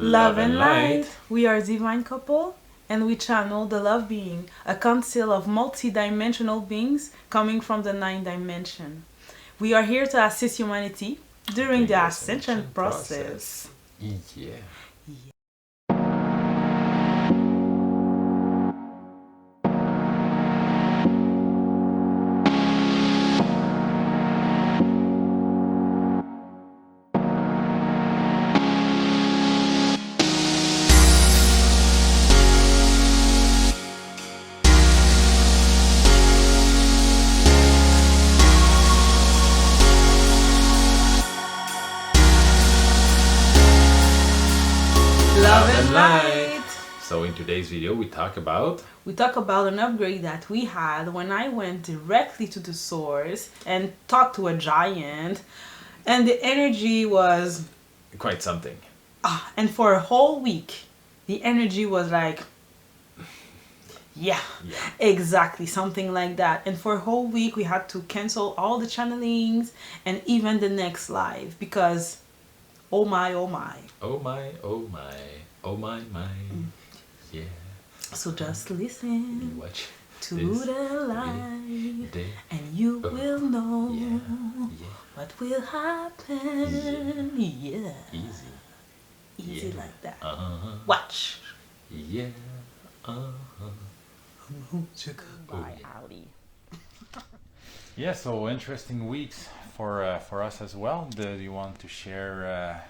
Love and light. We are a divine couple, and we channel the love being, a council of multi-dimensional beings coming from the ninth dimension. We are here to assist humanity during the ascension process. Yeah. Love and light. So in today's video we talk about an upgrade that we had when I went directly to the source and talked to a giant, and the energy was quite something. and for a whole week the energy was like yeah, exactly, something like that. And for a whole week we had to cancel all the channelings and even the next live because oh my yeah. so just listen Watch to this the light day. and you will know Yeah. what will happen. Yeah, easy Yeah. like that. Watch. Watch. Yeah. Bye, Audi. Yeah, so interesting weeks for us as well. Do you want to share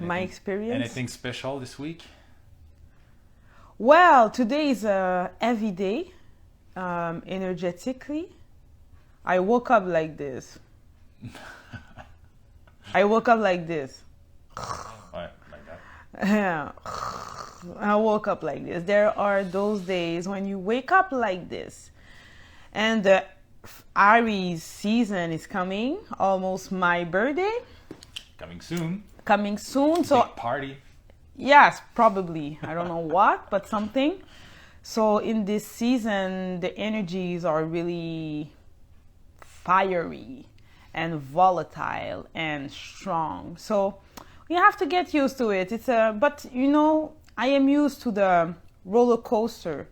My experience? Anything special this week? Well, today is a heavy day, energetically. I woke up like this. I woke up like this. Like that. Yeah. I woke up like this. There are those days when you wake up like this. And the Aries season is coming. Almost my birthday. Coming soon. So Big party. yes, probably. I don't know what, but something. So in this season, the energies are really fiery and volatile and strong. So you have to get used to it. But I am used to the roller coaster.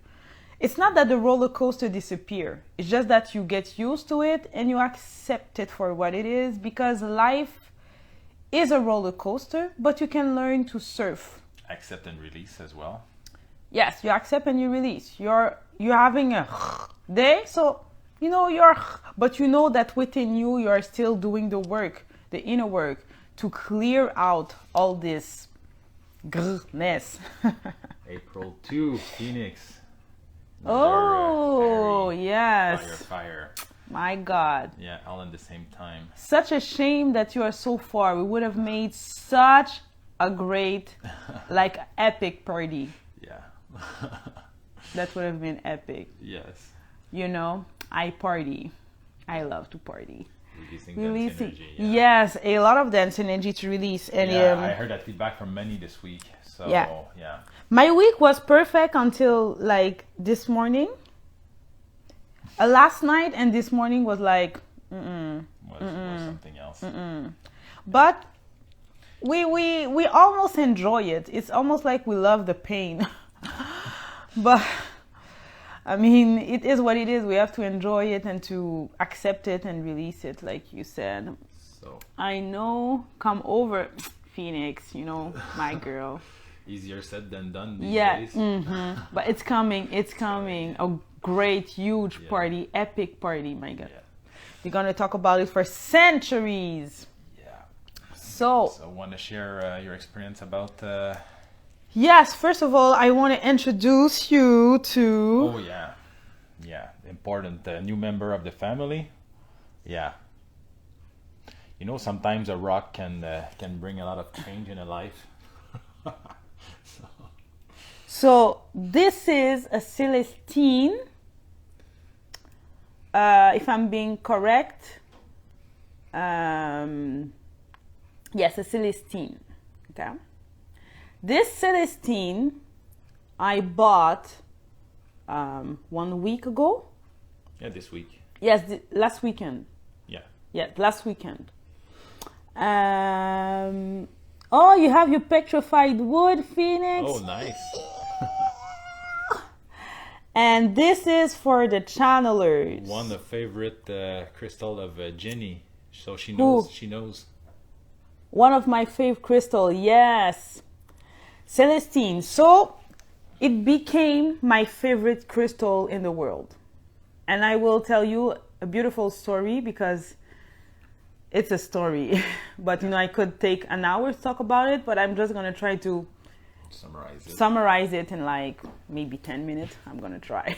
It's not that the roller coaster disappear. It's just that you get used to it and you accept it for what it is, because life is a roller coaster, but you can learn to surf. Accept and release as well. Yes, you accept and you release. You're having a day, so but you know that within you are still doing the work, the inner work, to clear out all this mess. April 2, Phoenix. Oh, Very yes. Fire. My God. Yeah, all in the same time. Such a shame that you are so far. We would have made such a great, epic party. Yeah. That would have been epic. Yes. I party. I love to party. Releasing dance energy. Yeah. Yes, a lot of dance energy to release. And I heard that feedback from many this week. So yeah. My week was perfect until this morning. Last night and this morning was like was something else. But we almost enjoy it. It's almost like we love the pain. But I mean, it is what it is. We have to enjoy it and to accept it and release it, like you said. So I know. Come over, Phoenix. My girl. easier said than done these days. But it's coming. It's coming. A great, huge party, epic party. My God. Yeah. We're gonna talk about it for centuries. Yeah. So want to share your experience about? Yes. First of all, I want to introduce you to. Oh yeah, important new member of the family. Yeah. Sometimes a rock can bring a lot of change in a life. So this is a Celestine. If I'm being correct, yes, a Celestine. Okay. This Celestine I bought 1 week ago. Yeah, this week. Yes, last weekend. Yeah. Yeah, last weekend. Oh, you have your petrified wood, Phoenix. Oh, nice. And this is for the channelers. One of favorite crystal of Jenny. So she Who? knows. She knows. One of my favorite crystal, yes. Celestine. So it became my favorite crystal in the world. And I will tell you a beautiful story because it's a story. But I could take an hour to talk about it, but I'm just going to try to summarize it in like maybe 10 minutes. I'm going to try.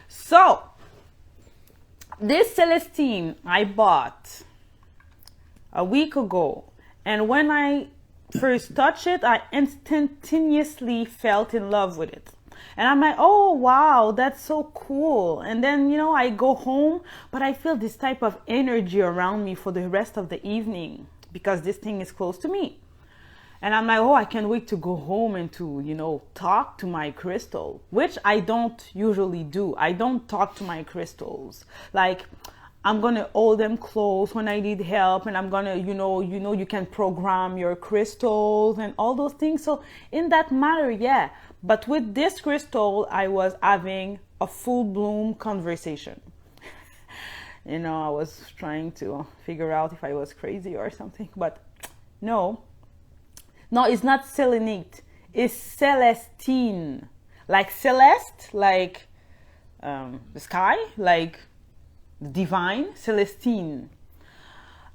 So this Celestine I bought a week ago, and when I first touched it, I instantaneously felt in love with it. And I'm like, oh wow, that's so cool. And then I go home, but I feel this type of energy around me for the rest of the evening because this thing is close to me. And I'm like, oh, I can't wait to go home and to talk to my crystal, which I don't usually do. I don't talk to my crystals. Like, I'm going to hold them close when I need help, and I'm going to, you can program your crystals and all those things. So in that matter, yeah. But with this crystal, I was having a full bloom conversation. I was trying to figure out if I was crazy or something, but no, it's not selenite. It's Celestine. Like Celeste, like the sky, like divine, Celestine.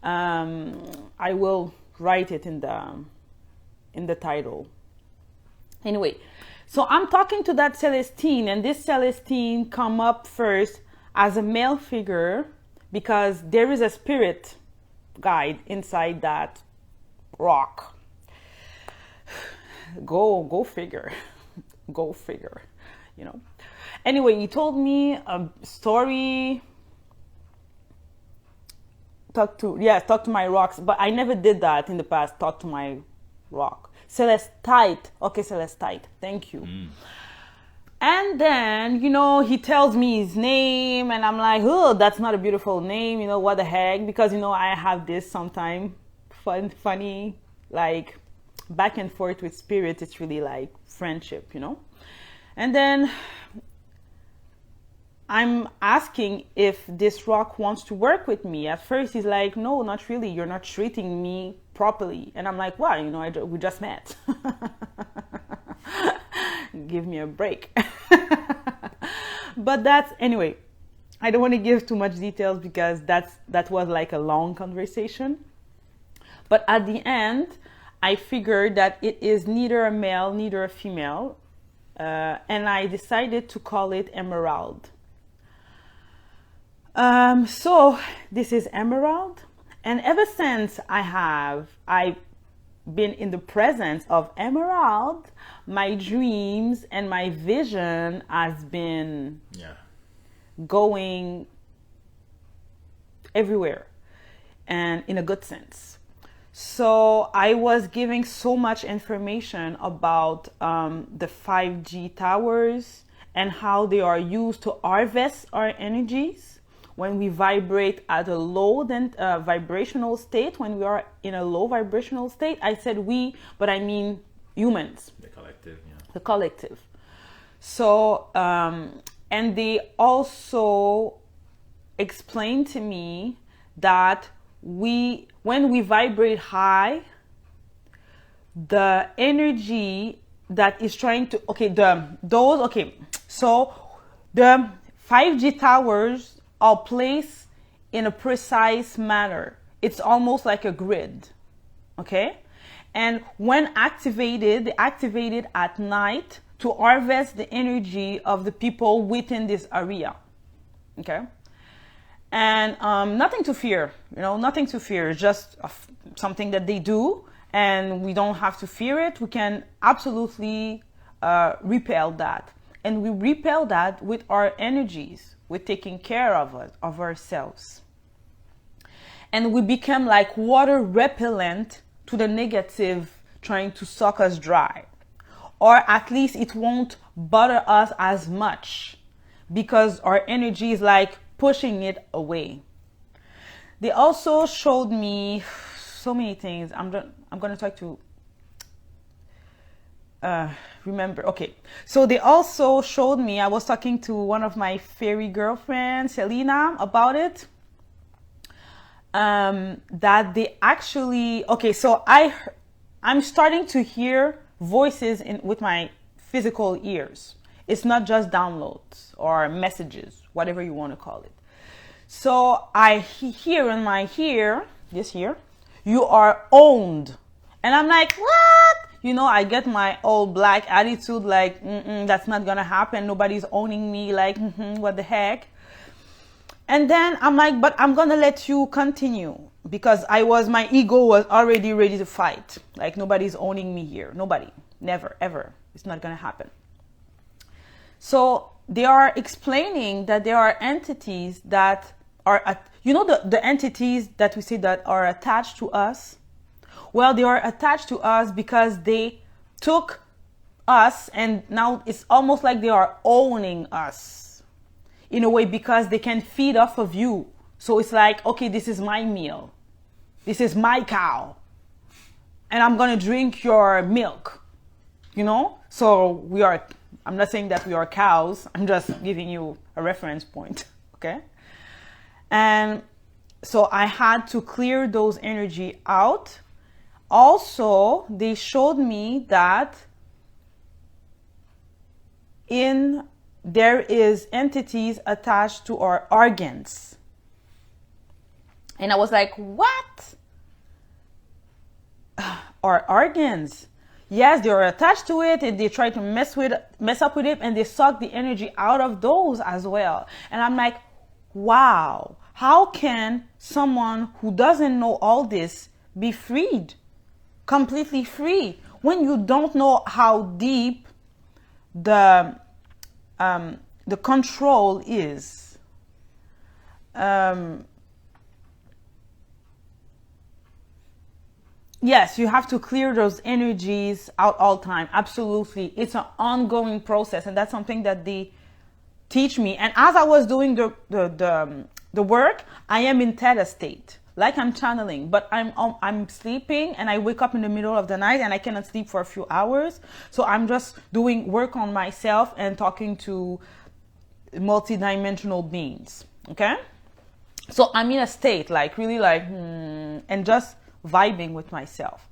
I will write it in the title. Anyway, so I'm talking to that Celestine, and this Celestine come up first as a male figure because there is a spirit guide inside that rock. Go figure. Go figure. Anyway, he told me a story. Talk to my rocks, but I never did that in the past. Talk to my rock. Celestite. Okay, Celestite. Thank you. And then, he tells me his name, and I'm like, oh, that's not a beautiful name. What the heck? Because, I have this sometime funny, like, back and forth with spirit. It's really like friendship, And then I'm asking if this rock wants to work with me. At first, he's like, no, not really. You're not treating me properly. And I'm like, well, we just met. Give me a break. But anyway, I don't want to give too much details because that was like a long conversation. But at the end, I figured that it is neither a male, neither a female. And I decided to call it Emerald. So this is Emerald. And ever since I've been in the presence of Emerald, my dreams and my vision has been going everywhere, and in a good sense. So I was giving so much information about the 5G towers and how they are used to harvest our energies when we vibrate at a low vibrational state. When we are in a low vibrational state, I said we, but I mean humans. The collective, yeah. The collective. So, and they also explained to me that when we vibrate high, the energy that is trying to, so the 5G towers are placed in a precise manner. It's almost like a grid, okay? And when activated, they activated at night to harvest the energy of the people within this area, okay? And nothing to fear, nothing to fear, just something that they do, and we don't have to fear it. We can absolutely repel that. And we repel that with our energies, with taking care of ourselves. And we become like water repellent to the negative trying to suck us dry. Or at least it won't bother us as much because our energy is like pushing it away. They also showed me so many things. I'm gonna try to remember. Okay, so they also showed me, I was talking to one of my fairy girlfriends, Selena, about it, that they actually, okay, so I'm starting to hear voices with my physical ears. It's not just downloads or messages, whatever you want to call it. So I hear in my ear, this here, you are owned. And I'm like, what? You know, I get my old black attitude, like, that's not gonna happen. Nobody's owning me, like, what the heck? And then I'm like, but I'm gonna let you continue, because my ego was already ready to fight. Like, nobody's owning me here. Nobody. Never, ever. It's not gonna happen. So they are explaining that there are entities that are, the entities that we say that are attached to us. Well, they are attached to us because they took us, and now it's almost like they are owning us in a way, because they can feed off of you. So it's like, okay, this is my meal. This is my cow. And I'm going to drink your milk, So I'm not saying that we are cows. I'm just giving you a reference point, okay? And so I had to clear those energy out. Also, they showed me that there is entities attached to our organs. And I was like, what? Our organs? Yes, they are attached to it, and they try to mess up with it, and they suck the energy out of those as well. And I'm like, wow, how can someone who doesn't know all this be freed? Completely free, when you don't know how deep the control is. Yes, you have to clear those energies out all the time. Absolutely. It's an ongoing process, and that's something that they teach me. And as I was doing the work, I am in theta state. Like I'm channeling, but I'm sleeping, and I wake up in the middle of the night, and I cannot sleep for a few hours. So I'm just doing work on myself and talking to multidimensional beings. Okay? So I'm in a state, like really like, and just vibing with myself.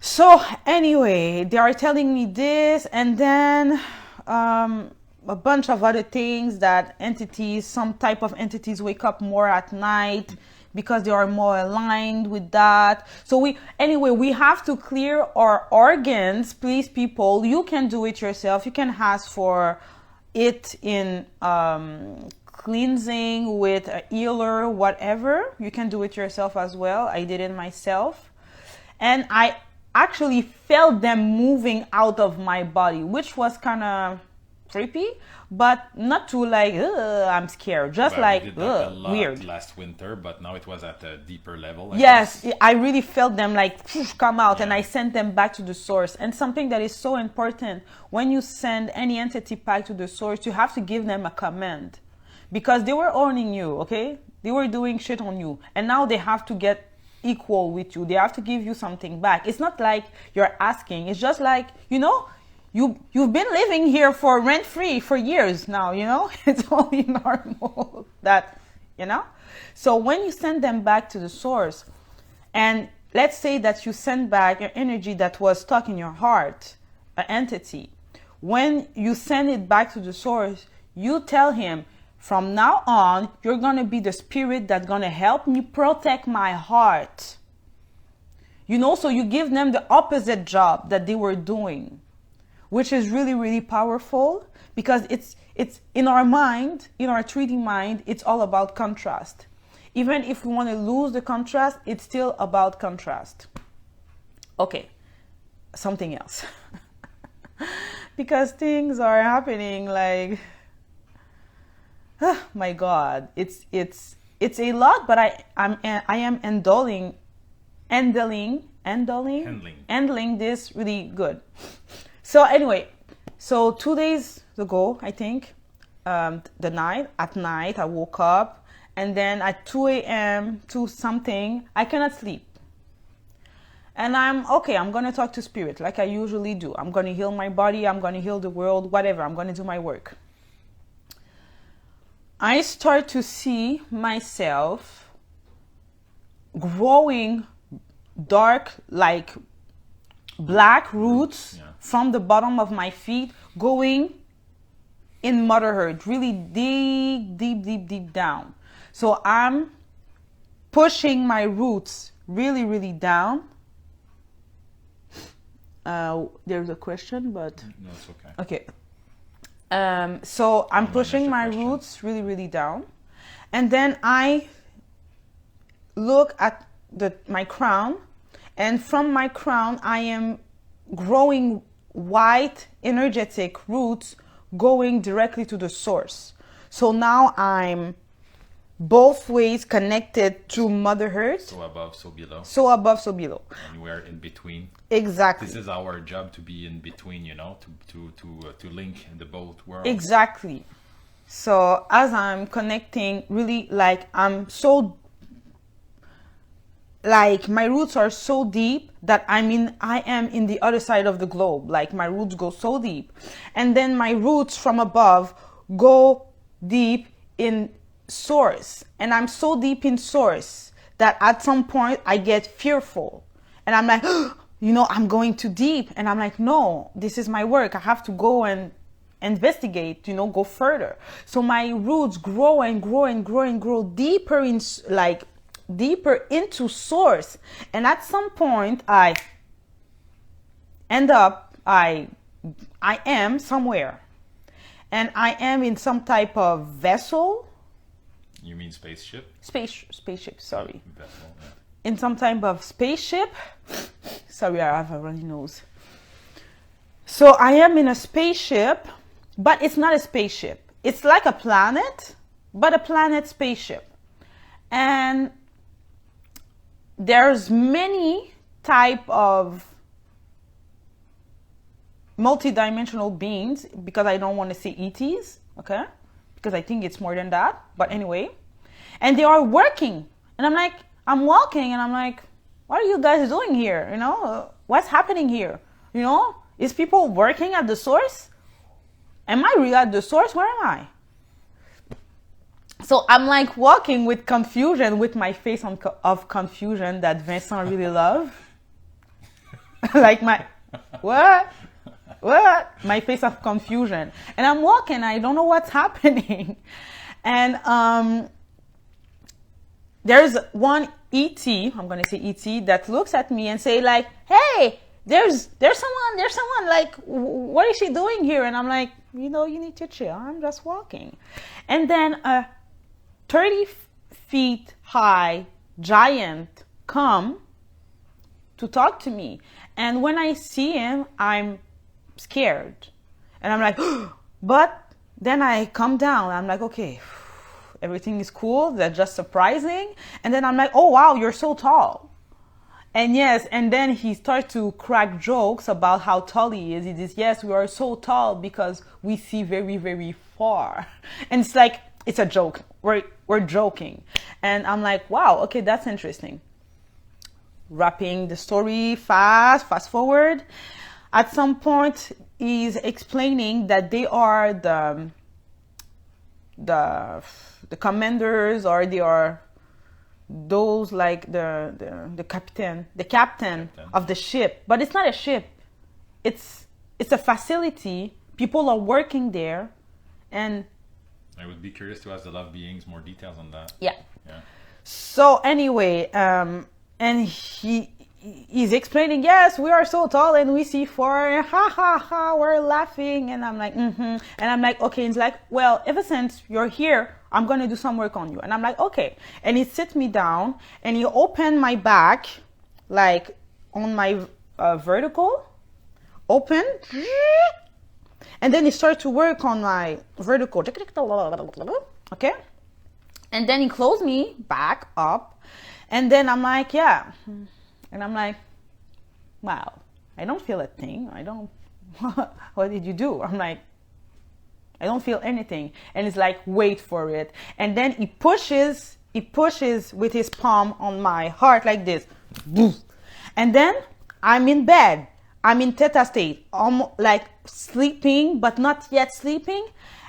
So anyway, they are telling me this, and then a bunch of other things, that some type of entities wake up more at night because they are more aligned with that. So we have to clear our organs. Please, people, you can do it yourself. You can ask for it in cleansing with a healer, whatever. You can do it yourself as well. I did it myself, and I actually felt them moving out of my body, which was kind of creepy, but not too like, I'm scared. Just like, we did that a lot weird. Last winter, but now it was at a deeper level. Yes, I really felt them like come out, and I sent them back to the source. And something that is so important, when you send any entity back to the source, you have to give them a command, because they were owning you, okay? They were doing shit on you, and now they have to get equal with you. They have to give you something back. It's not like you're asking. It's just like, you've been living here for rent-free for years now, It's only normal that, So when you send them back to the source, and let's say that you send back your energy that was stuck in your heart, an entity, when you send it back to the source, you tell him, from now on, you're going to be the spirit that's going to help me protect my heart. So you give them the opposite job that they were doing, which is really, really powerful, because it's in our mind, in our 3D mind, it's all about contrast. Even if we want to lose the contrast, it's still about contrast. Okay, something else. Because things are happening like, oh my God, it's a lot, but I am handling this really good. So anyway, 2 days ago, I think, at night, I woke up, and then at 2 a.m. to something, I cannot sleep. And I'm okay, I'm going to talk to spirit like I usually do. I'm going to heal my body, I'm going to heal the world, whatever. I'm going to do my work. I start to see myself growing dark, like black roots from the bottom of my feet, going in Mother Earth, really deep, deep, deep, deep down. So I'm pushing my roots really, really down. There's a question, but No, it's okay. Okay. So I'm pushing my question. roots really, really down, and then I look at my crown, and from my crown I am growing white energetic roots going directly to the source. So now I'm both ways connected to Mother Earth. So above, so below. So above, so below. And we're in between. Exactly. This is our job, to be in between, you know, to link the both worlds. Exactly. So as I'm connecting, really, like I'm so, like my roots are so deep that I am in the other side of the globe. Like my roots go so deep, and then my roots from above go deep in source, and I'm so deep in source that at some point I get fearful, and I'm like, I'm going too deep, and I'm like, no, this is my work. I have to go and investigate, go further. So my roots grow and grow and grow and grow deeper in, like deeper into source, and at some point I end up, I am somewhere, and I am in some type of vessel. You mean spaceship? Spaceship, sorry. Vessel, yeah. In some type of spaceship. Sorry, I have a runny nose. So I am in a spaceship, but it's not a spaceship. It's like a planet, but a planet spaceship. And there's many type of multidimensional beings, because I don't want to say ETs, okay? Because I think it's more than that. But anyway, and they are working, and I'm walking, and I'm like, what are you guys doing here? What's happening here? Is people working at the source? Am I really at the source? Where am I? So I'm like walking with confusion, with my face of confusion that Vincent really loves. Like what? My face of confusion. And I'm walking, I don't know what's happening. And there's one ET, I'm going to say ET, that looks at me and say like, hey, there's someone, like, what is she doing here? And I'm like, you need to chill. I'm just walking. And then a 30 feet high giant come to talk to me. And when I see him, I'm scared. And I'm like, but then I come down. I'm like, okay, everything is cool. That's just surprising. And then I'm like, oh, wow, you're so tall. And yes, and then he starts to crack jokes about how tall he is. He says, yes, we are so tall because we see very, very far. And it's like, it's a joke. We're joking. And I'm like, wow, okay, that's interesting. Wrapping the story fast forward. At some point, he's explaining that they are the commanders, or they are those like the captain of the ship. But it's not a ship. It's a facility. People are working there, and I would be curious to ask the love beings more details on that. Yeah. Yeah. So anyway, and he's explaining, yes, we are so tall and we see far, ha ha ha, we're laughing. And I'm like, and I'm like, okay. He's like, well, ever since you're here, I'm going to do some work on you. And I'm like, okay. And he sit me down and he opened my back, like on my vertical, open. And then he started to work on my vertical. Okay. And then he closed me back up. And then I'm like, yeah. And I'm like, wow, I don't feel a thing. I don't, what did you do? I'm like, I don't feel anything. And it's like, wait for it. And then he pushes with his palm on my heart like this. And then I'm in bed. I'm in theta state, almost like sleeping, but not yet sleeping.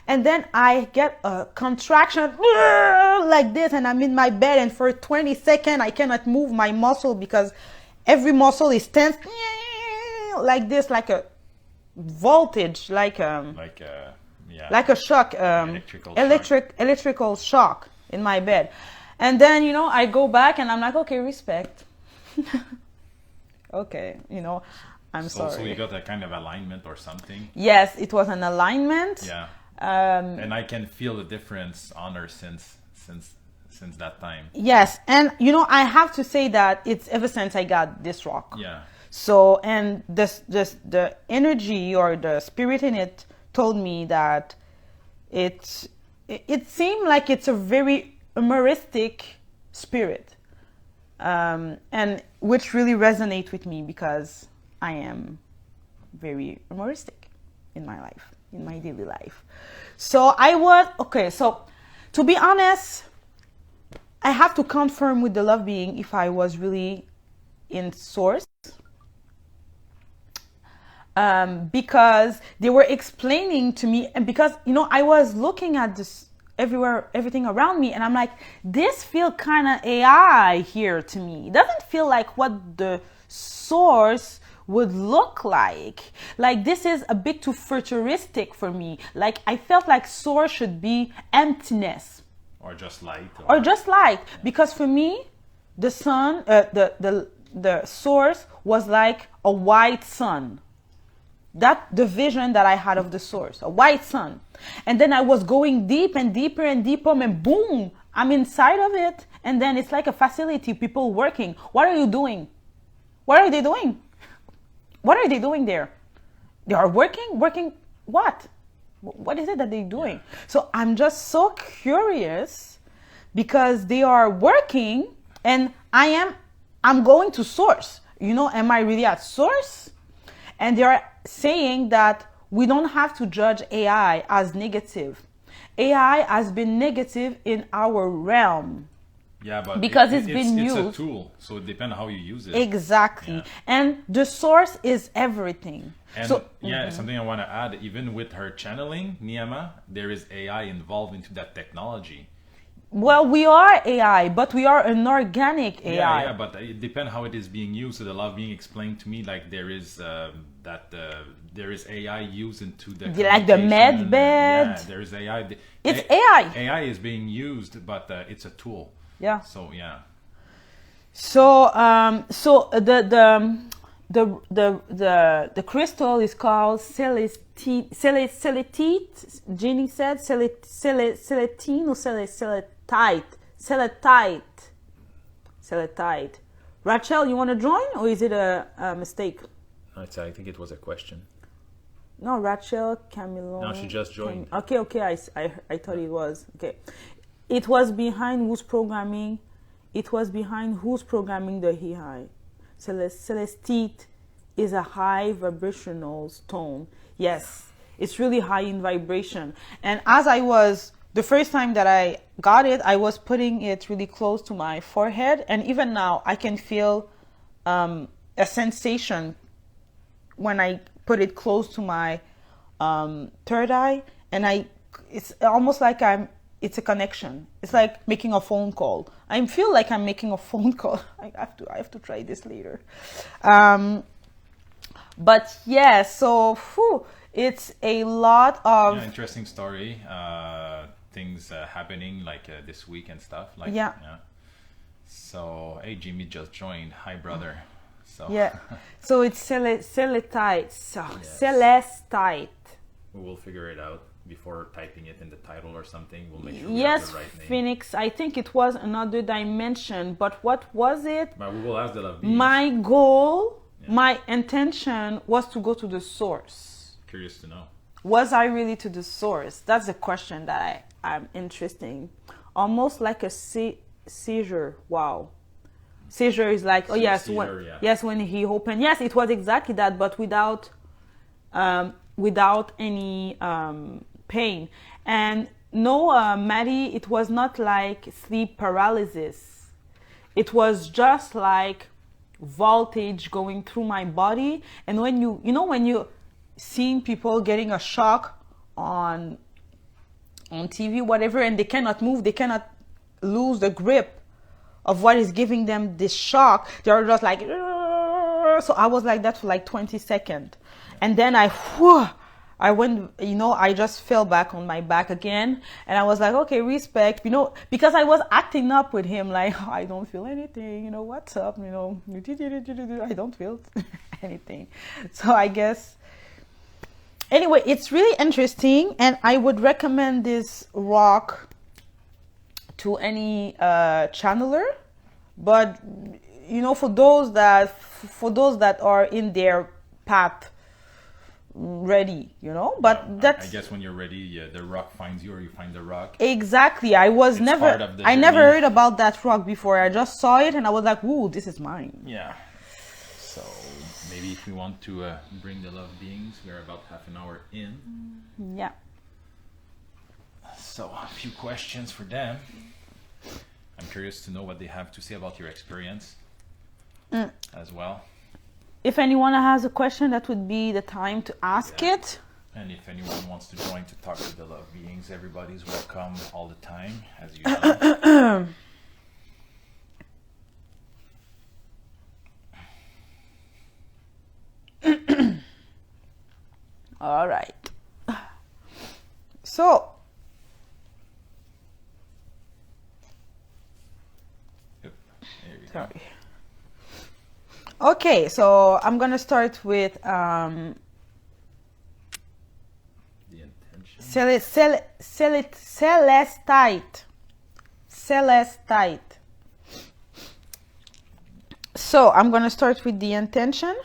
And then I get a contraction like this, and I'm in my bed, and for 20 seconds I cannot move my muscle because every muscle is tense like this, like a voltage, like a shock, electrical shock in my bed. And then, I go back and I'm like, okay, respect. Okay, I'm sorry. So you got that kind of alignment or something? Yes, it was an alignment. Yeah. And I can feel the difference on her since that time. Yes, and I have to say that it's ever since I got this rock. Yeah. So, and the energy or the spirit in it told me that it seemed like it's a very humoristic spirit, and which really resonate with me because I am very humoristic in my life, in my daily life. So so to be honest, I have to confirm with the love being if I was really in source. Because they were explaining to me, and because I was looking at this everything around me, and I'm like, this feel kind of AI here to me. It doesn't feel like what the source would look like. Like, this is a bit too futuristic for me. Like, I felt like source should be emptiness or just light because for me the sun, the source was like a white sun. That the vision that I had of the source, a white sun. And then I was going deep and deeper and deeper, and boom, I'm inside of it. And then it's like a facility, people working. What are you doing? What are they doing? What are they doing there? They are working what? What is it that they're doing? So I'm just so curious because they are working, and I'm going to source. Am I really at source? And they are saying that we don't have to judge AI as negative. AI has been negative in our realm. Yeah, but because it's been used. It's a tool, so it depends on how you use it. Exactly. Yeah. And the source is everything. And something I want to add, even with her channeling, Niyama, there is AI involved into that technology. Well, we are AI, but we are an organic AI. Yeah, but it depends how it is being used. So the love being explained to me, like there is there is AI used into the like the med bed. Yeah, there is AI. It's AI. AI is being used, but it's a tool. Yeah. So yeah. So the crystal is called celestite. Jeannie said celetine or celetite. Rachel, you want to join, or is it a mistake? I think it was a question. No, Rachel, Camilo. No, she just joined. Okay. I thought it was. Okay. It was behind who's programming. It was behind who's programming the high. Celestite is a high vibrational stone. Yes, it's really high in vibration. And the first time that I got it, I was putting it really close to my forehead. And even now, I can feel a sensation when I put it close to my third eye. And it's almost like it's a connection. It's like making a phone call. I feel like I'm making a phone call. I have to try this later. But yeah, so it's a lot of interesting story. Things happening like this week and stuff. Like yeah. So hey, Jimmy just joined. Hi, brother. So yeah. So it's celestite. Yes. Celestite. We will figure it out before typing it in the title or something. We'll make sure we have the right name. Phoenix, I think it was another dimension, but what was it? But we will ask the love beings. My goal, my intention was to go to the source. Curious to know. Was I really to the source? That's a question that I'm interesting. Almost like a seizure. Wow. Seizure is like, oh yes, when he opened. Yes, it was exactly that, but without any pain. And no, Maddie, it was not like sleep paralysis. It was just like voltage going through my body. And when when you seeing people getting a shock on TV, whatever, and they cannot move, they cannot lose the grip of what is giving them this shock. They're just like, so I was like that for like 20 seconds. And then I went, I just fell back on my back again. And I was like, okay, respect, because I was acting up with him. Like, oh, I don't feel anything, what's up, I don't feel anything. So I guess, anyway, it's really interesting. And I would recommend this rock to any channeler. But, for those that are in their path, ready, but that's, I guess when you're ready, the rock finds you, or you find the rock. Exactly. I never heard about that rock before. I just saw it and I was like, ooh, this is mine. Yeah. So maybe if we want to bring the love beings, we're about half an hour in. Yeah. So a few questions for them. I'm curious to know what they have to say about your experience as well. If anyone has a question, that would be the time to ask it. And if anyone wants to join to talk to the love beings, everybody's welcome all the time, as usual. All right. So, Yep. There you go. sorry. Okay, so I'm gonna start with The intention. Celestite. So I'm gonna start with the intention.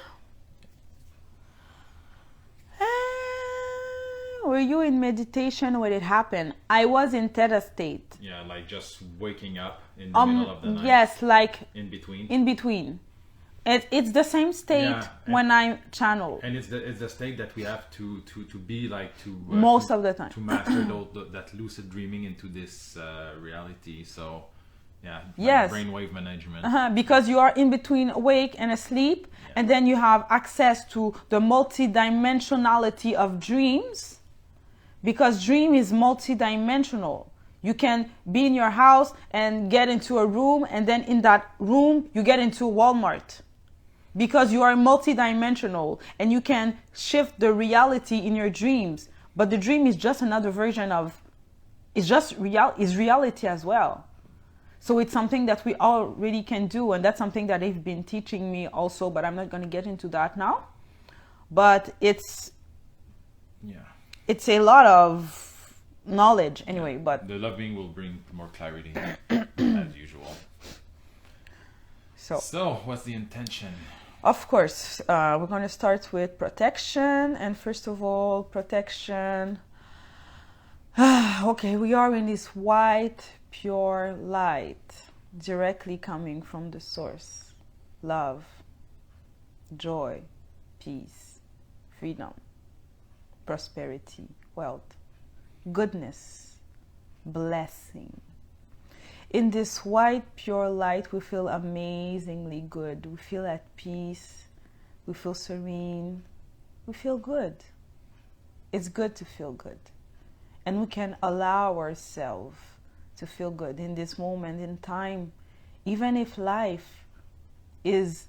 Were you in meditation when it happened? I was in theta state. Yeah, like just waking up in the middle of the night. Yes, like In between. in between. It's the same state when I channel. And it's the state that we have to be like Most of the time. to master that lucid dreaming into this reality. So yeah, Yes. brainwave management. Because you are in between awake and asleep, and then you have access to the multidimensionality of dreams, because dream is multidimensional. You can be in your house and get into a room, and then in that room you get into Walmart, because you are multidimensional and you can shift the reality in your dreams. But the dream is just another version of, is reality as well. So it's something that we already can do, and that's something that they've been teaching me also, but I'm not going to get into that now. But it's a lot of knowledge anyway. But the love being will bring more clarity as usual. So what's the intention? Of course, we're going to start with protection. And first of all, protection. Okay, we are in this white, pure light, directly coming from the source. Love, joy, peace, freedom, prosperity, wealth, goodness, blessing. In this white, pure light, we feel amazingly good. We feel at peace. We feel serene. We feel good. It's good to feel good. And we can allow ourselves to feel good in this moment in time. Even if life is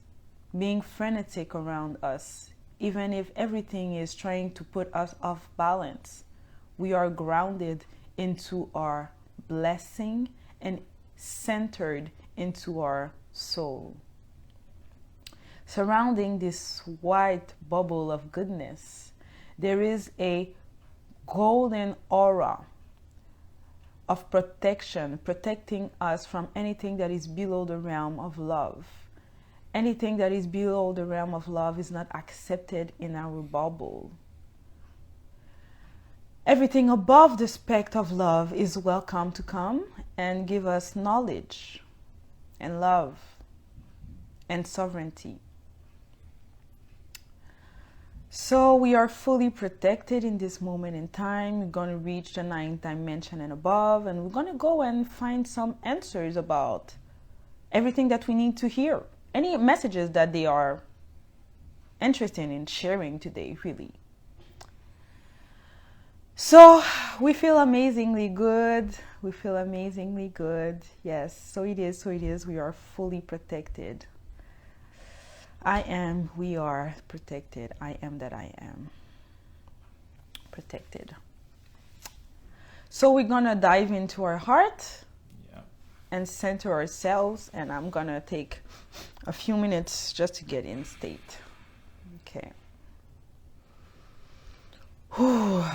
being frenetic around us, even if everything is trying to put us off balance, we are grounded into our blessing and centered into our soul. Surrounding this white bubble of goodness, there is a golden aura of protection, protecting us from anything that is below the realm of love. Anything that is below the realm of love is not accepted in our bubble. Everything above the spectrum of love is welcome to come and give us knowledge and love and sovereignty. So we are fully protected in this moment in time. We're going to reach the 9th dimension and above, and we're going to go and find some answers about everything that we need to hear any messages that they are interested in sharing today, really. So we feel amazingly good. We feel amazingly good. Yes, so it is, so it is. We are fully protected. I am, we are protected. I am that I am protected. So we're gonna dive into our heart and center ourselves, and I'm gonna take a few minutes just to get in state. Okay. Whew.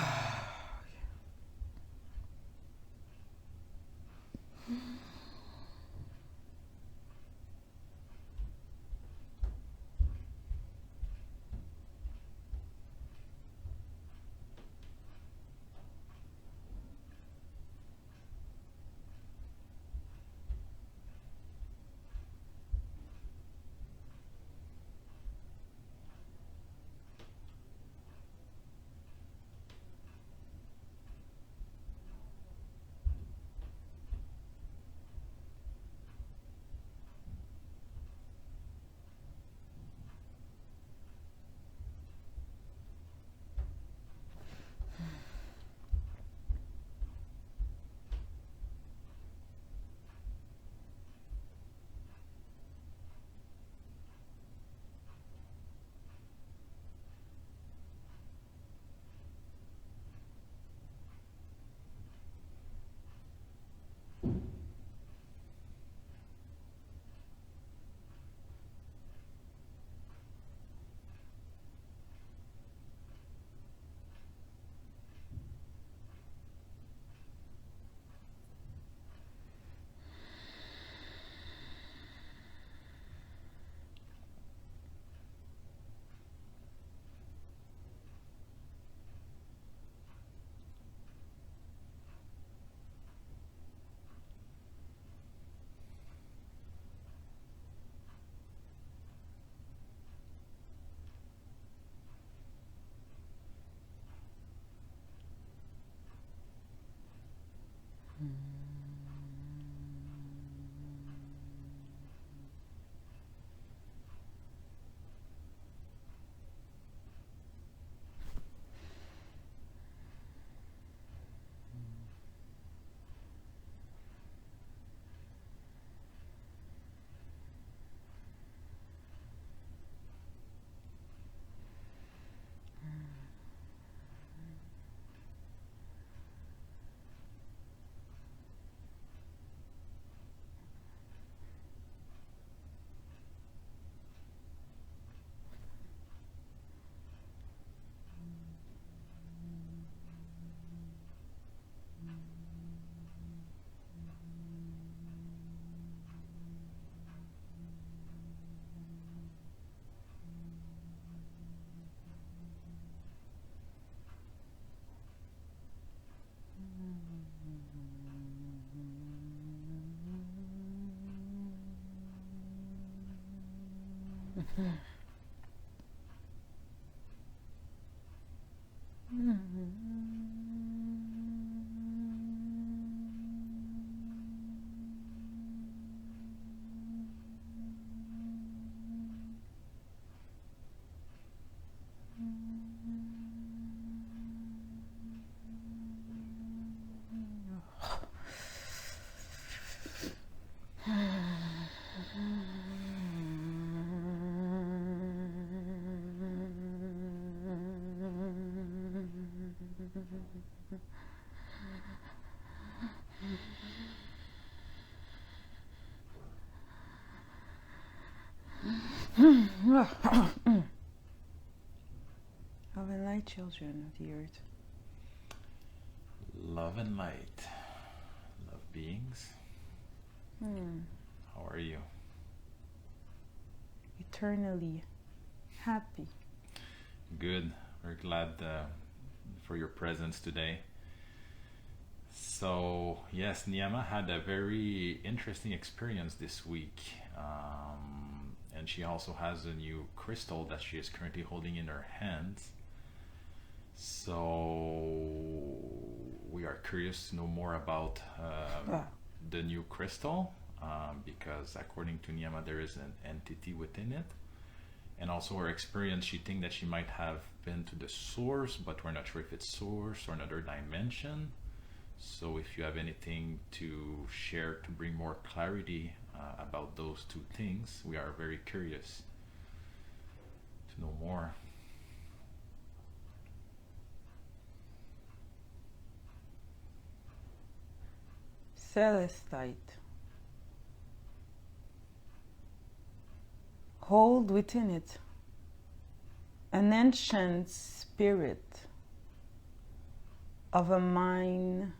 Love and light, children of the earth. Love and light. Love beings. How are you? Eternally happy. Good. We're glad for your presence today. So, yes, Niyama had a very interesting experience this week. And she also has a new crystal that she is currently holding in her hands. So we are curious to know more about the new crystal. because according to Niyama, there is an entity within it. And also her experience, she thinks that she might have been to the source, but we're not sure if it's source or another dimension. So if you have anything to share to bring more clarity about those two things, we are very curious to know more. Celestite. Hold within it an ancient spirit of a mind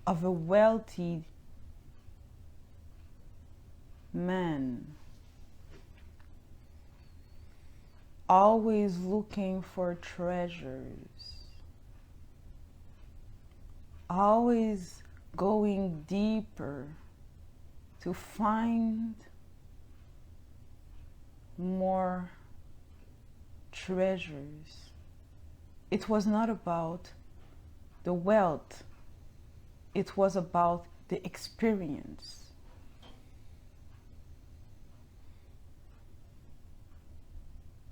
of a wealthy man, always looking for treasures, always going deeper to find more treasures. It was not about the wealth, it was about the experience.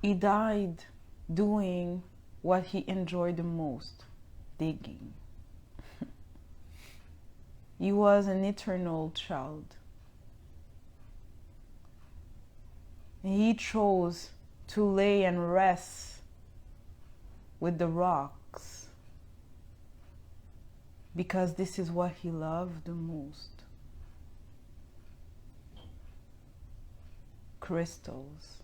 He died doing what he enjoyed the most, digging. He was an eternal child. He chose to lay and rest with the rocks because this is what he loved the most. Crystals.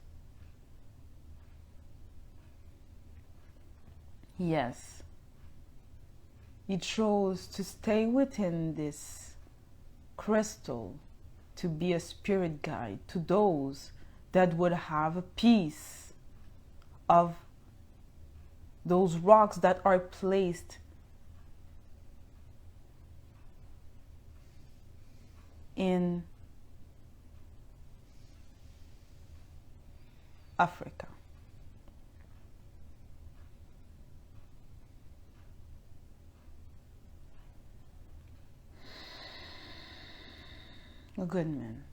Yes. He chose to stay within this crystal to be a spirit guide to those that would have a piece of those rocks that are placed in Africa. A good man.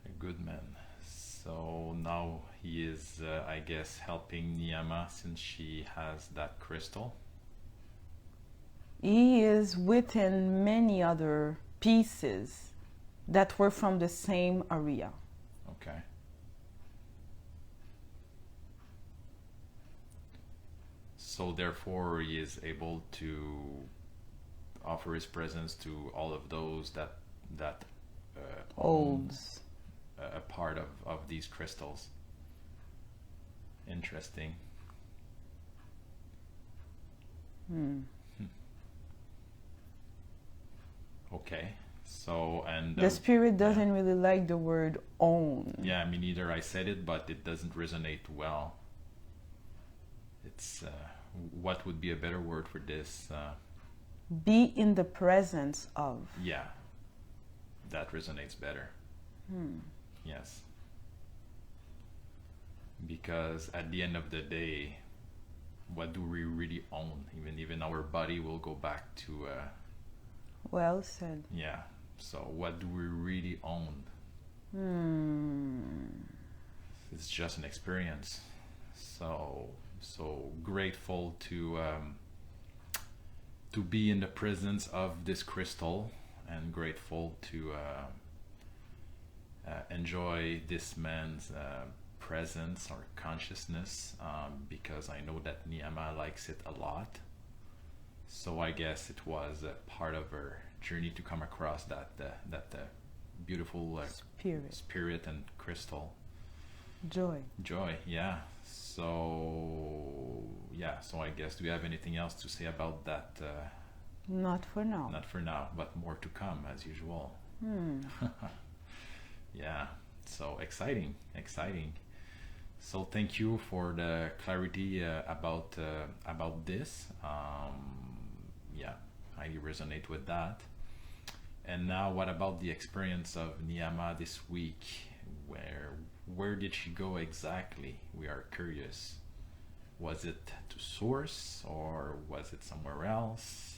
A good man. So now he is, I guess, helping Niyama since she has that crystal. He is within many other pieces that were from the same area. Okay. So therefore he is able to offer his presence to all of those that Holds a part of these crystals. Interesting. Okay. So and the spirit doesn't really like the word own. yeah, me neither. I said it, but it doesn't resonate well. It's what would be a better word for this? Be in the presence of. Yeah, that resonates better. Yes. Because at the end of the day, what do we really own? Even our body will go back to Well said. yeah. So what do we really own? It's just an experience. So grateful to be in the presence of this crystal, and grateful to enjoy this man's presence or consciousness, because I know that Niyama likes it a lot. So I guess it was a part of her journey to come across that beautiful spirit and crystal. Joy. Yeah. So I guess, do you have anything else to say about that? Not for now. Not for now, but more to come as usual. Yeah, so exciting. So thank you for the clarity about this. Yeah, I resonate with that. And now, what about the experience of Niyama this week? Where did she go exactly? We are curious. Was it to source or was it somewhere else?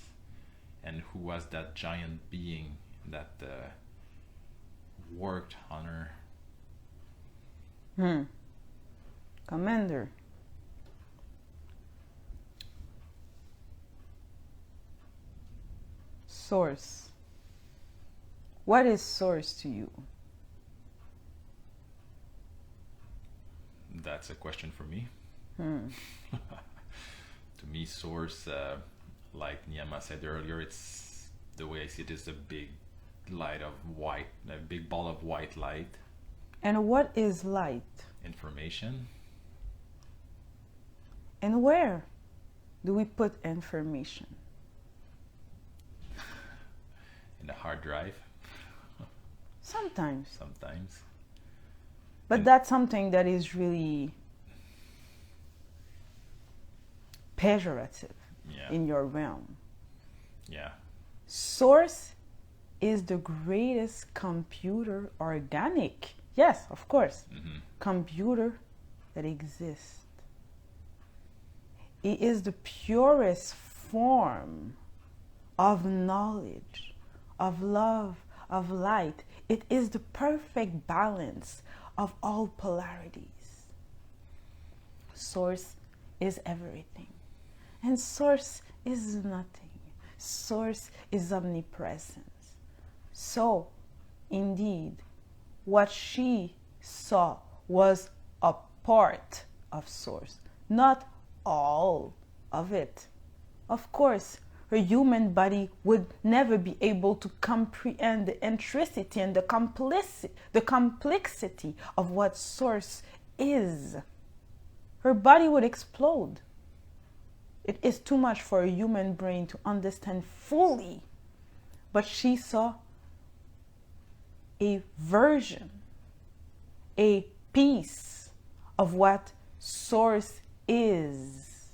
and who was that giant being that worked on her? Commander. Source. What is source to you? That's a question for me. To me, source, like Niyama said earlier, it's the way I see it is a big light of white, a big ball of white light. And what is light? Information. And where do we put information? In a hard drive. Sometimes. Sometimes. But that's something that is really pejorative in your realm. Yeah. Source is the greatest computer, organic, yes, of course, computer that exists. It is the purest form of knowledge, of love, of light. It is the perfect balance of all polarities. Source is everything. And source is nothing. Source is omnipresence. So, indeed, what she saw was a part of source, not all of it. Of course, her human body would never be able to comprehend the intricity and the complexity of what source is. Her body would explode. It is too much for a human brain to understand fully. But she saw a version, a piece of what source is,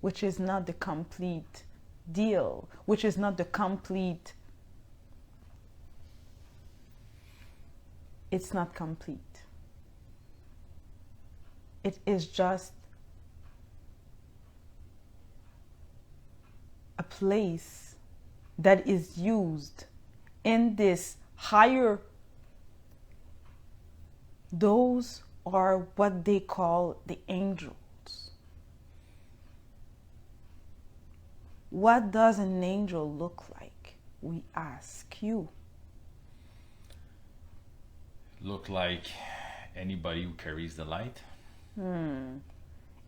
which is not the complete deal, which is not the complete, it's not complete. It is just a place that is used in this higher, those are what they call the angels. What does an angel look like? We ask you. Look like anybody who carries the light.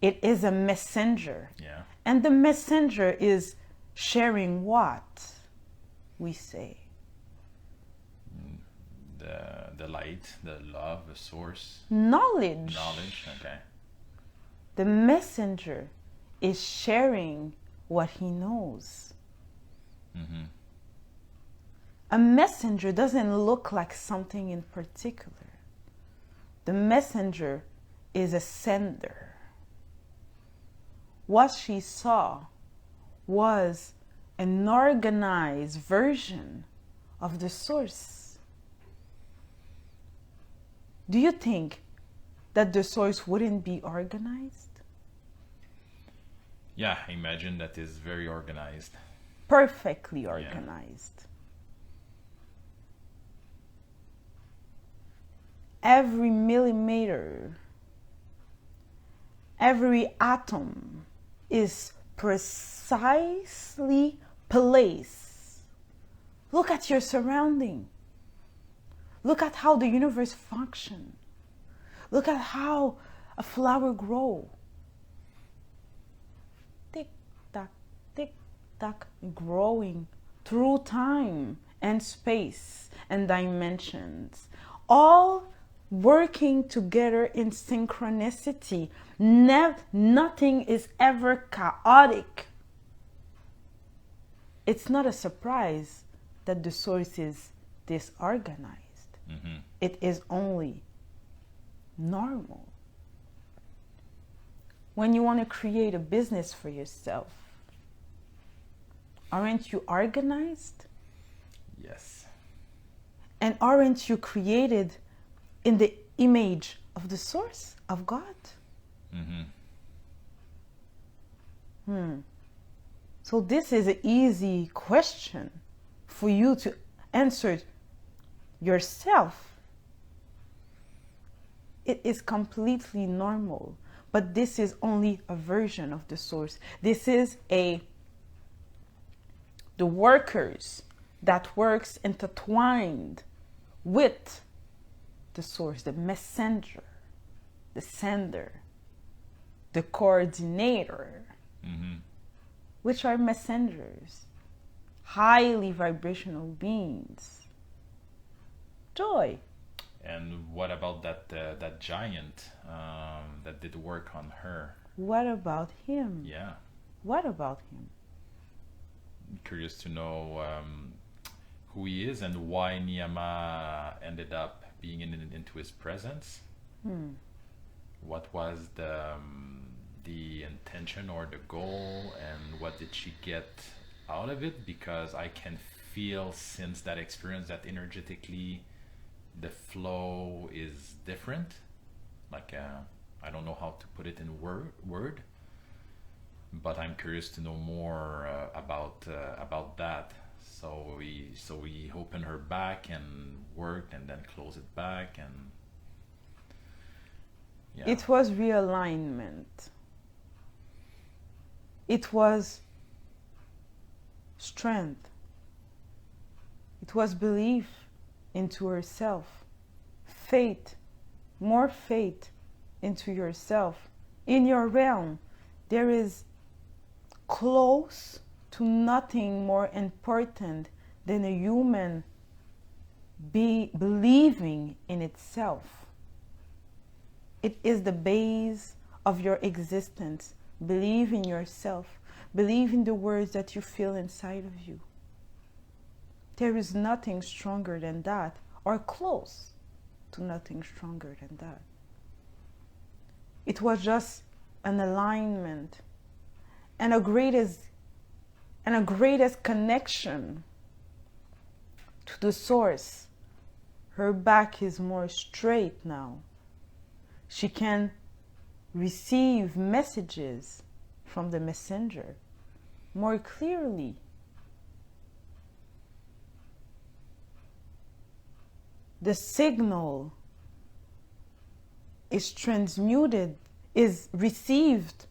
It is a messenger. Yeah. And the messenger is sharing what? We say. The light, the love, the source. Knowledge. Knowledge, okay. The messenger is sharing what he knows. A messenger doesn't look like something in particular. The messenger is a sender. What she saw was an organized version of the source. Do you think that the source wouldn't be organized? Yeah, I imagine that is very organized. Perfectly organized. Every millimeter, every atom is precisely placed. Look at your surrounding. Look at how the universe functions. Look at how a flower grows. Tick tock, growing through time and space and dimensions, all working together in synchronicity. Nothing is ever chaotic. It's not a surprise that the source is disorganized. It is only normal. When you want to create a business for yourself, aren't you organized? Yes. And aren't you created in the image of the source, of God? So this is an easy question for you to answer yourself. It is completely normal, but this is only a version of the source. This is the workers that works intertwined with the source, the messenger, the sender, the coordinator, which are messengers, highly vibrational beings. Joy. And what about that giant that did work on her? What about him? Yeah, What about him? curious to know who he is and why Niyama ended up being into his presence. What was the intention or the goal, and what did she get out of it? Because I can feel, since that experience, that energetically the flow is different. Like I don't know how to put it in word, but I'm curious to know more about that. So we open her back and worked, and then close it back, and yeah. It was realignment. It was strength. It was belief into herself. Faith. More faith into yourself. In your realm, there is close to nothing more important than a human believing in itself. It is the base of your existence. Believe in yourself. Believe in the words that you feel inside of you. There is nothing stronger than that, or close to nothing stronger than that. It was just an alignment and a greatest connection to the source. Her back is more straight now. She can receive messages from the messenger more clearly. The signal is transmuted, is received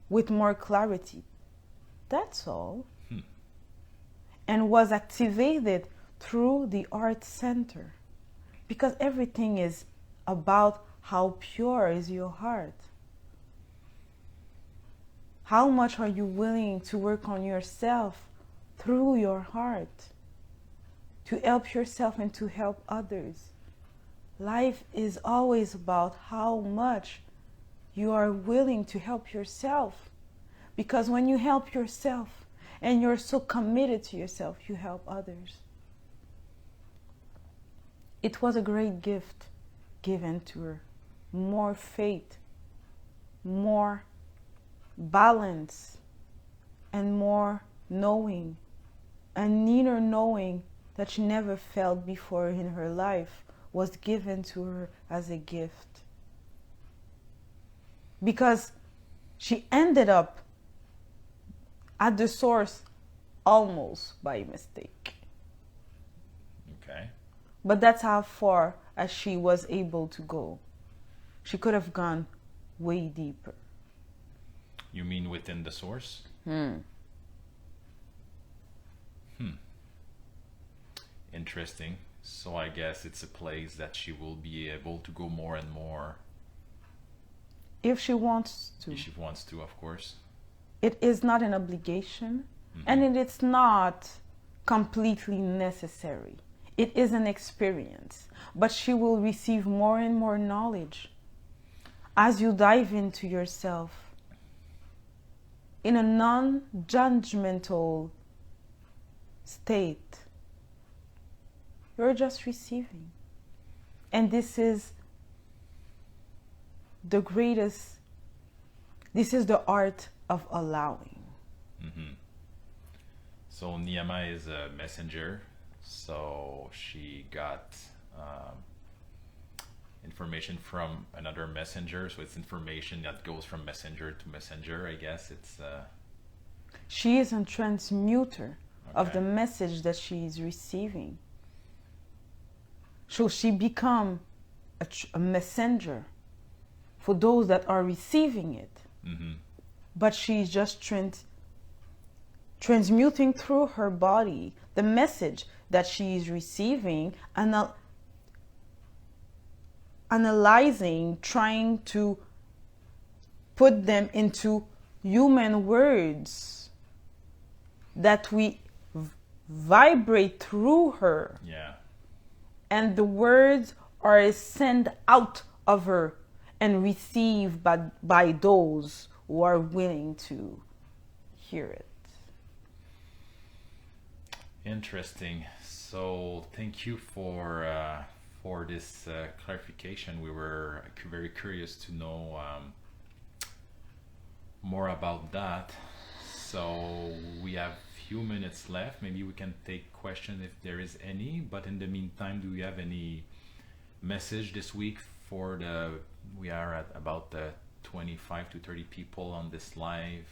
with more clarity. That's all. And was activated through the art center. Because everything is about how pure is your heart. How much are you willing to work on yourself through your heart? To help yourself and to help others. Life is always about how much you are willing to help yourself. Because when you help yourself and you're so committed to yourself, you help others. It was a great gift given to her. More faith, more balance, and more knowing, an inner knowing that she never felt before in her life was given to her as a gift. Because she ended up at the source almost by mistake. Okay. But that's how far as she was able to go. She could have gone way deeper. You mean within the source? Interesting. So I guess it's a place that she will be able to go more and more. If she wants to. If she wants to, of course. It is not an obligation, and it is not completely necessary. It is an experience, but she will receive more and more knowledge as you dive into yourself in a non-judgmental state. You're just receiving. And this is the greatest, this is the art of allowing. So Niyama is a messenger. So she got information from another messenger. So it's information that goes from messenger to messenger. I guess it's She is a transmuter of the message that she is receiving. So she become a messenger for those that are receiving it. Mm-hmm. But she's just transmuting through her body the message that she is receiving, and analyzing, trying to put them into human words that we vibrate through her. Yeah. And the words are sent out of her and received by those who are willing to hear it. Interesting. So thank you for this clarification. We were very curious to know more about that. So we have few minutes left. Maybe we can take questions if there is any. But in the meantime, do we have any message this week for the? We are at about 25 to 30 people on this live.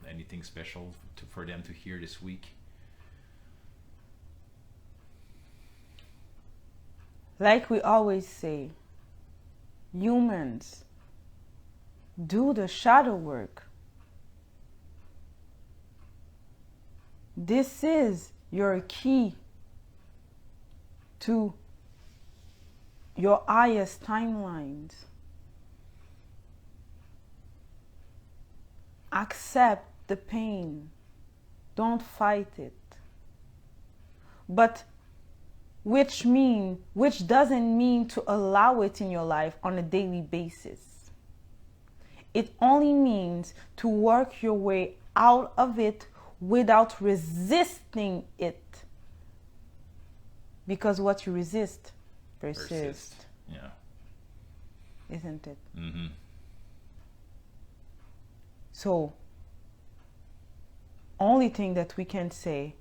Anything special for them to hear this week? Like we always say, humans do the shadow work. This is your key to your highest timelines. Accept the pain. Don't fight it. But which doesn't mean to allow it in your life on a daily basis. It only means to work your way out of it without resisting it. Because what you resist persists. Yeah. Isn't it? Mm-hmm. So, only thing that we can say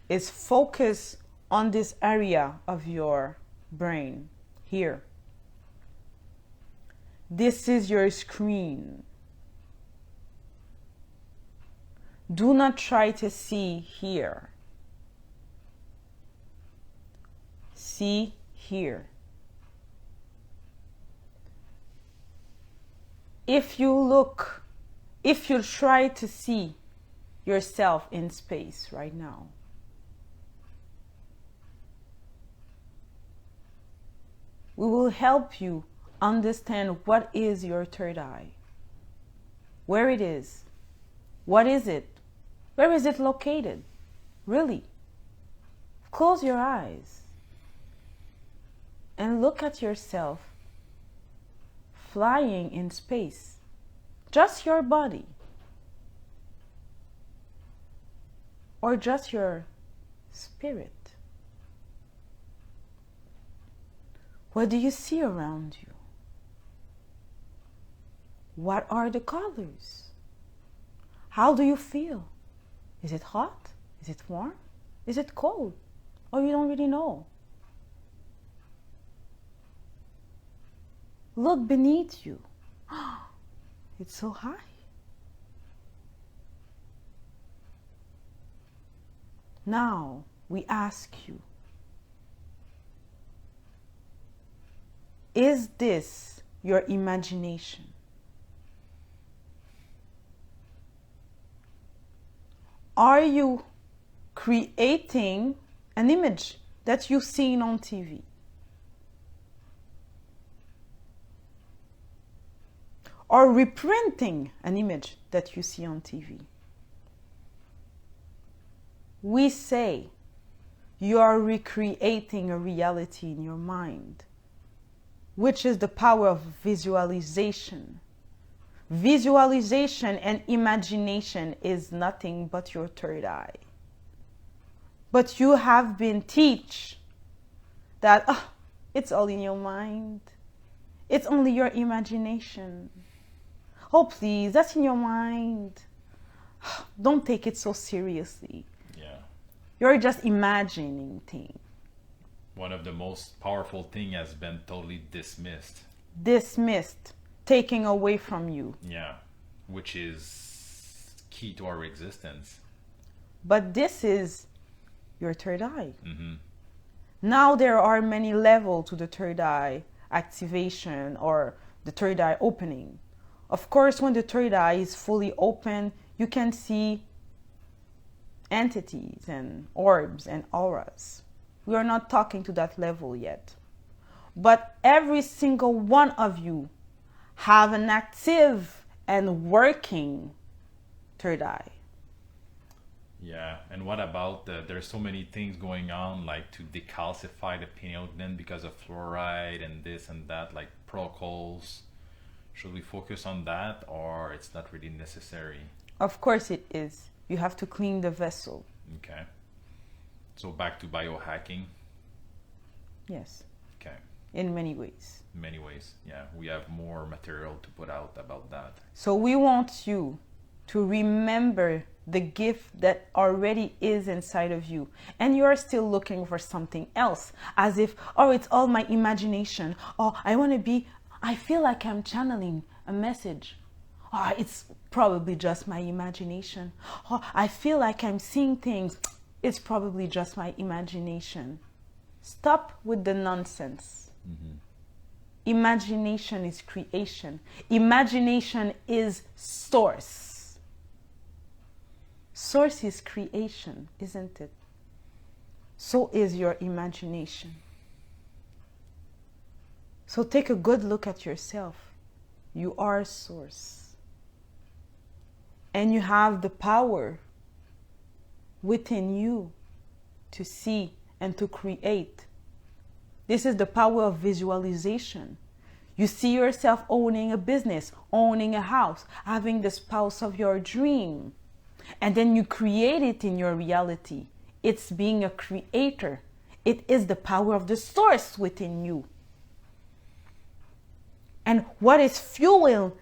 is focus on this area of your brain here. This is your screen. Do not try to see here. See here. If you try to see yourself in space right now, we will help you understand what is your third eye, where it is, what is it, where is it located, really. Close your eyes and look at yourself flying in space, just your body, or just your spirit. What do you see around you? What are the colors? How do you feel? Is it hot? Is it warm? Is it cold? Or you don't really know? Look beneath you. It's so high. Now we ask you, is this your imagination? Are you creating an image that you've seen on TV? Or reprinting an image that you see on TV? We say you are recreating a reality in your mind, which is the power of visualization. Visualization and imagination is nothing but your third eye. But you have been taught that it's all in your mind. It's only your imagination. Oh, please, that's in your mind. Don't take it so seriously. Yeah. You're just imagining things. One of the most powerful thing has been totally dismissed. Dismissed, taken away from you. Yeah, which is key to our existence. But this is your third eye. Now there are many levels to the third eye activation or the third eye opening. Of course, when the third eye is fully open, you can see entities and orbs and auras. We are not talking to that level yet. But every single one of you have an active and working third eye. Yeah, and what about there's so many things going on, like to decalcify the pineal gland because of fluoride and this and that, like protocols. Should we focus on that, or it's not really necessary? Of course it is. You have to clean the vessel. Okay. So back to biohacking. Yes. Okay. In many ways. In many ways, yeah. We have more material to put out about that. So we want you to remember the gift that already is inside of you, and you are still looking for something else, as if, oh, it's all my imagination. Oh, I feel like I'm channeling a message. Oh, it's probably just my imagination. Oh, I feel like I'm seeing things. It's probably just my imagination. Stop with the nonsense. Imagination is creation. Imagination is source. Source is creation, isn't it? So is your imagination. So take a good look at yourself. You are source. And you have the power within you to see and to create. This is the power of visualization. You see yourself owning a business, owning a house, having the spouse of your dream. And then you create it in your reality. It's being a creator. It is the power of the source within you. And what is fueling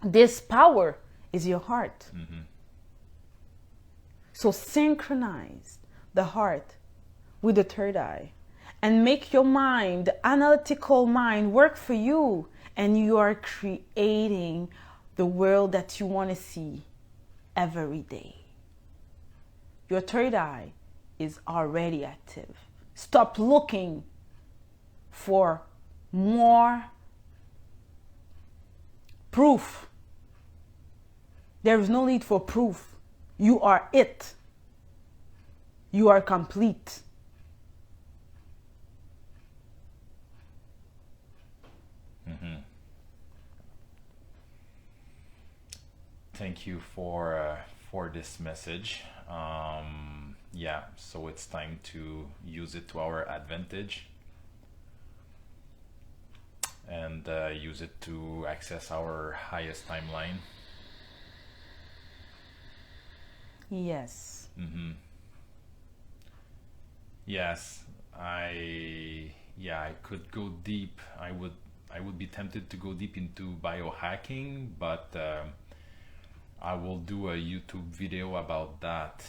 this power is your heart. So synchronize the heart with the third eye and make your mind, the analytical mind, work for you. And you are creating the world that you want to see every day. Your third eye is already active. Stop looking for more proof. There is no need for proof. You are it. You are complete. Thank you for this message. Yeah, so it's time to use it to our advantage and use it to access our highest timeline. Yes. Yes, I could go deep. I would be tempted to go deep into biohacking, but I will do a YouTube video about that,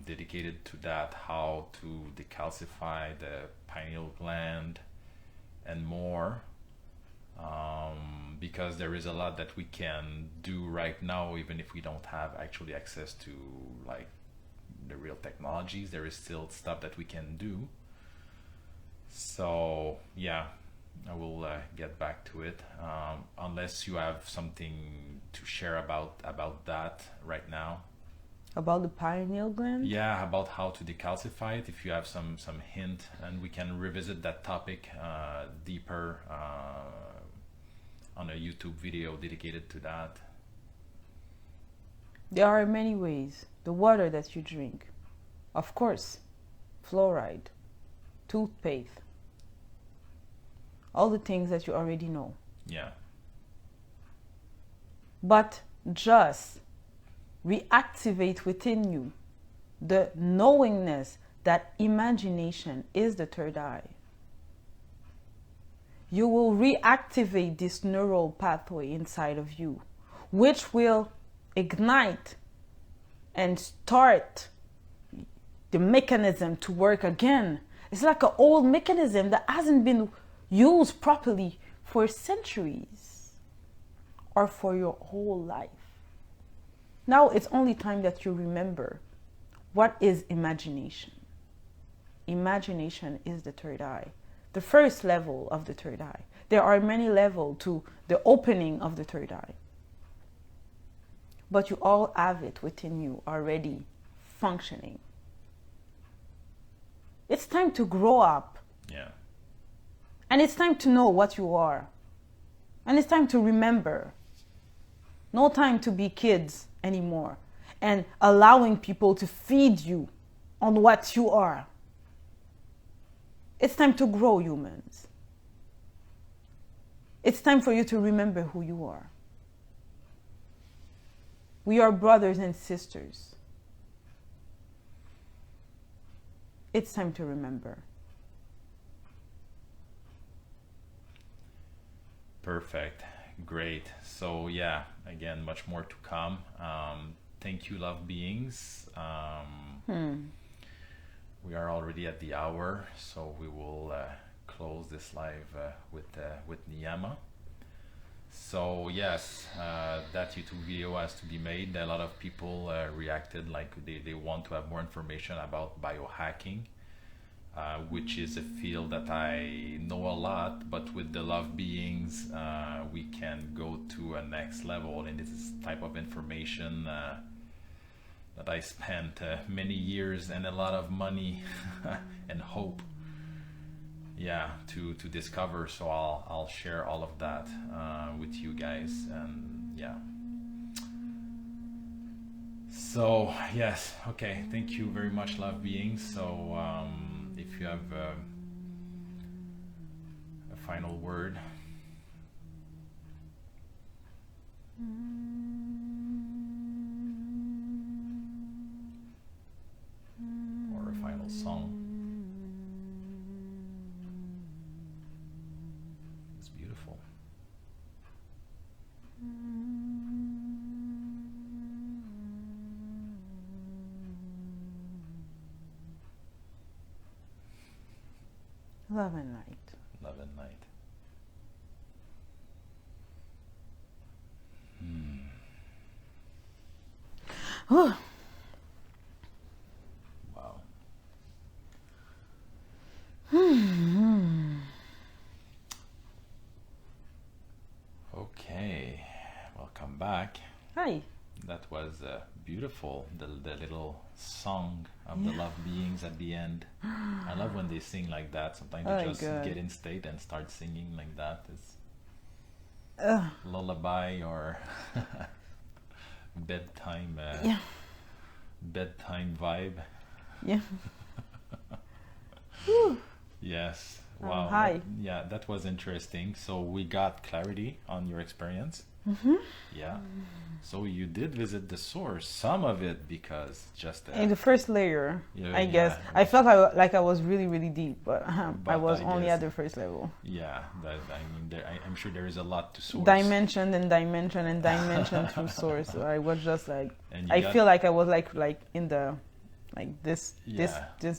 dedicated to that, how to decalcify the pineal gland and more, because there is a lot that we can do right now, even if we don't have actually access to like the real technologies. There is still stuff that we can do. So yeah, I will get back to it, unless you have something to share about that right now. About the pineal gland? Yeah, about how to decalcify it, if you have some hint, and we can revisit that topic deeper on a YouTube video dedicated to that. There are many ways. The water that you drink, of course, fluoride, toothpaste, all the things that you already know. Yeah. But just reactivate within you the knowingness that imagination is the third eye. You will reactivate this neural pathway inside of you, which will ignite and start the mechanism to work again. It's like an old mechanism that hasn't been used properly for centuries. are for your whole life. Now it's only time that you remember what is imagination. Imagination is the third eye, the first level of the third eye. There are many levels to the opening of the third eye. But you all have it within you already functioning. It's time to grow up. Yeah. And it's time to know what you are. And it's time to remember. No time to be kids anymore. And allowing people to feed you on what you are. It's time to grow, humans. It's time for you to remember who you are. We are brothers and sisters. It's time to remember. Perfect. Great. So yeah, again, much more to come. Thank you, love beings. We are already at the hour, so we will close this live with Niyama. So yes, that YouTube video has to be made. A lot of people reacted like they want to have more information about biohacking, which is a field that I know a lot, but with the love beings, we can go to a next level, and this is type of information that I spent many years and a lot of money and hope, to discover. So I'll share all of that with you guys, and yeah. So yes, okay, thank you very much, love beings. So if you have a final word. Or a final song. It's beautiful. Love and light. Love and light. Oh. Wow. Okay, welcome back. Hi. That was beautiful, the little song of the love beings at the end. I love when they sing like that. Sometimes they just get in state and start singing like that. It's lullaby or bedtime bedtime vibe. Yeah. Yes. Wow. Hi. That was interesting. So we got clarity on your experience. Yeah. So you did visit the source, some of it, because just in the first layer, I guess. Yeah. I felt like I was really, really deep, but I was only at the first level. Yeah, I'm sure there is a lot to source. Dimension and dimension and dimension through source. So I was just like, I feel like I was like in the, like this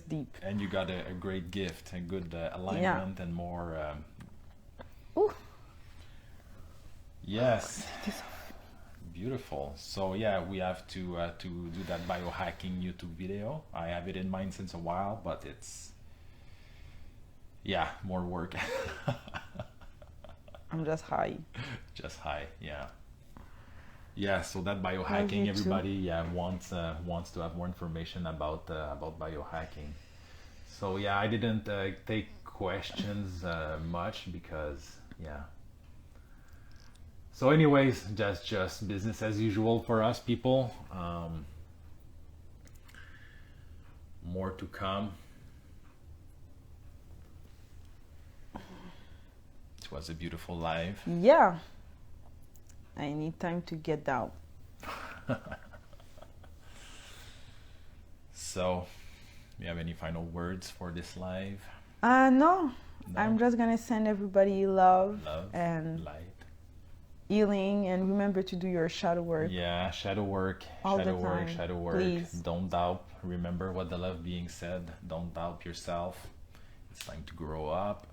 deep. And you got a great gift, a good alignment, and more. Ooh. Yes. Beautiful. So yeah, we have to do that biohacking YouTube video. I have it in mind since a while, but it's more work. I'm just high. Just high, yeah. Yeah, so that biohacking, everybody wants to have more information about biohacking. So yeah, I didn't take questions much because So anyways, that's just business as usual for us people. More to come. It was a beautiful live. Yeah. I need time to get down. So, you have any final words for this live? No. I'm just gonna send everybody love and light. Healing, and remember to do your shadow work. Yeah, shadow work, shadow work. Please. Don't doubt. Remember what the love being said. Don't doubt yourself. It's time to grow up.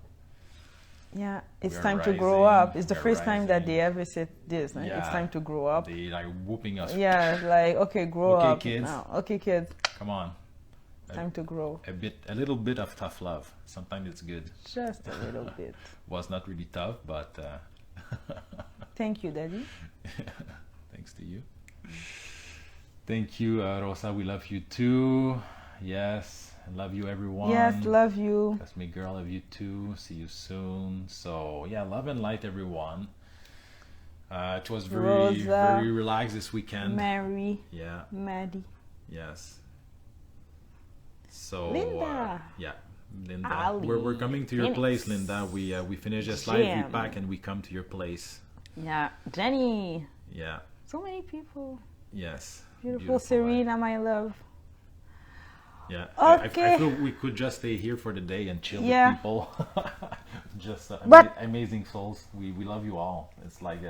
Yeah, it's We are time to grow rising, up. It's the we are first time that rising. they ever said this. Right? It's Yeah. time to grow up. They like whooping us. Yeah, like okay, grow Okay, up kids. now. Okay, kids, Come on. time to grow. A little bit of tough love. Sometimes it's good. Just a little bit. Was not really tough, but Thank you, Daddy. thanks to you. Thank you, Rosa. We love you too. Yes, I love you, everyone. Yes, love you. That's me, girl. Love you too. See you soon. So yeah, love and light, everyone. It was Rosa, very relaxed this weekend. Mary, Yeah. Maddie, Yes. So Linda. yeah, Linda. Ali, We're coming to your Phoenix, place, Linda. We finish this live, we Jim. pack, and we come to your place. yeah, Jenny. Yeah. So many people. Yes. Beautiful life. Serena, my love. Yeah. Okay. I feel we could just stay here for the day and chill Yeah. with people. Just But- amazing souls. We love you all. It's like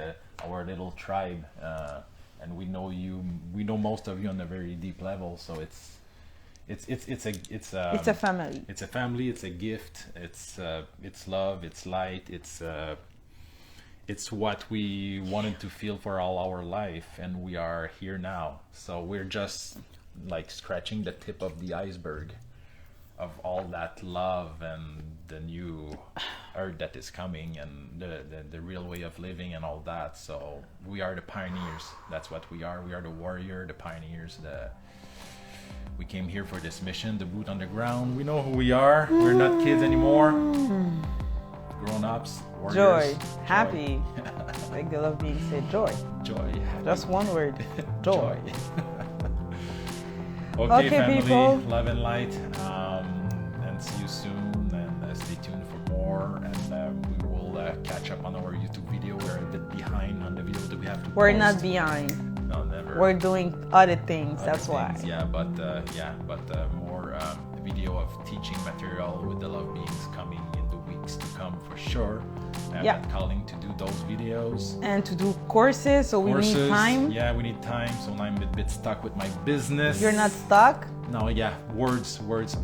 our little tribe, and we know you. We know most of you on a very deep level. So it's It's a family. It's a family. It's a gift. It's love. It's light. It's what we wanted to feel for all our life, and we are here now. So we're just like scratching the tip of the iceberg of all that love and the new earth that is coming, and the real way of living and all that. So we are the pioneers. That's what we are. We are the warrior, the pioneers. We came here for this mission, the boot on the ground. We know who we are. We're not kids anymore. Grown-ups, warriors. Joy, happy. Like the love being said, joy. Joy. Happy. Just one word, joy. Okay, family, people. love and light, and see you soon, and stay tuned for more, and we will catch up on our YouTube video. We're a bit behind on the video that we have to We're post. not behind. No, never. We're doing other things. Other That's why. things, yeah, but more video of teaching material with the love beings coming in the weeks to come for sure. I'm Yeah. not calling to do those videos. And to do courses, so we need time. Yeah, we need time. So I'm a bit stuck with my business. You're not stuck. No, yeah, words.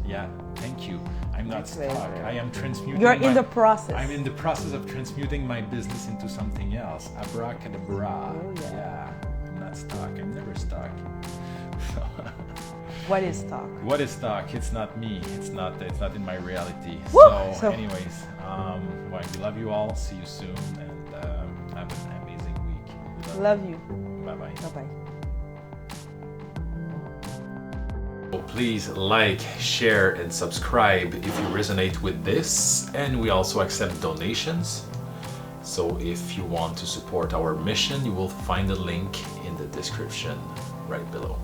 Yeah, thank you. I'm not stuck. pleasure. I am transmuting. You're in the process. I'm in the process of transmuting my business into something else. Abracadabra. Oh, yeah. I'm not stuck. I'm never stuck. So, What is stuck? what is stuck? It's not me. It's not in my reality. Woo! So, anyways, well, we love you all. See you soon, and have an amazing week. We Love you. Bye bye. Bye bye. Please like, share, and subscribe if you resonate with this. And we also accept donations. So if you want to support our mission, you will find the link in the description right below.